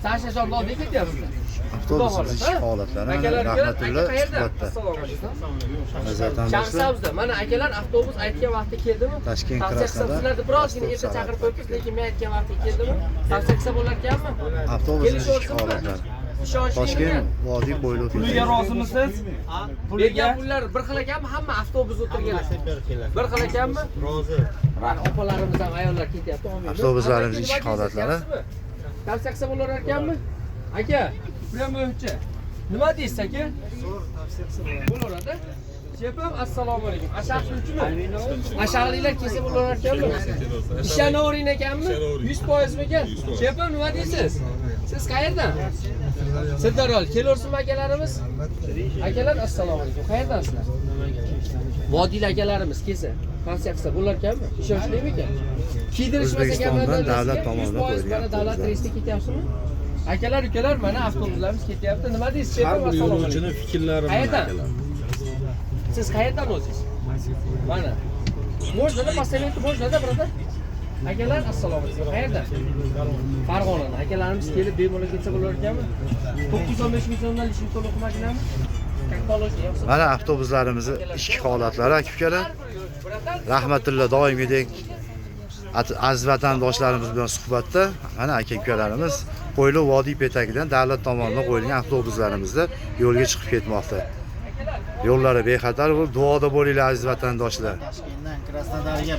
Tashlashdan oldin ketyapsizlar. Avtobusimiz ish holatlari rahmatullo suhbatda. Shaxsavizda mana akalar avtobus aytgan vaqtda keldimi? Toshkent Sizlarni birozgina erta chaqirib qo'yibmiz, lekin men aytgan vaqtda keldimi? Tavsiya qilsa bo'lar ekanmi? Avtobusimiz ish holatlari. Toshkent vodiy bo'ylab Pulga rozimisiz? Bergan pullar bir xil ekanmi? Hamma avtobus o'tirgan. Bir xil ekanmi? Rozi. Mana opalarimiz ham ayollar ketyapti. Avtobuslarimiz ish holatlari. Tavsiya qilsa bo'lar ekanmi? Aka, bular mo'ychi. Nima deysiz aka? Tavsiya qilsa bo'laradi. Chepam, assalomu alaykum. Ashaqchimi? Ashaqliklar kelsa bo'lar ekanmi? Ishonavering ekanmi? 100% ekan. Chepam, nima deysiz? Siz qayerdan? Sirdaryo. Kelursinmi akalarimiz? Akalar, assalomu alaykum. Qayerdasizlar? Vodiyli akalarimiz kelsa, tavsiya qilsa bo'lar ekanmi? Ishonchlimi ekan? Kiydirishmasa O'zbekistondan davlat tomonidan qo'yilgan davlat reysda ketyapsizmi? Akalar, ukalar, mana avtobuslarimiz ketyapti. Nima deysiz? Har bir yo'lovchining fikrlari qayerdan? Siz qayerdan o'zingiz? Mana. Можно поставить, можно, brother? Akalar, assalomu alaykum. Qayerdan? Farg'onadan. Akalarimiz kelib bemalol ketsa bo'lar ekanmi? 915 ming so'mdan ishni to'liq qilmaganmi? Mana avtobuslarimiz ichki holatlari aka-ukalar. Rahmatullo doimgidek aziz vatandoshlarimiz bilan suhbatda mana aka-ukalarimiz Qo'yliq vodiy petagidan davlat tomonidan qo'yilgan avtobuslarimizda yo'lga chiqib ketmoqda. Yo'llari bexatar bo'lib, duoda bo'linglar aziz vatandoshlar. Toshkentdan Krasnodarga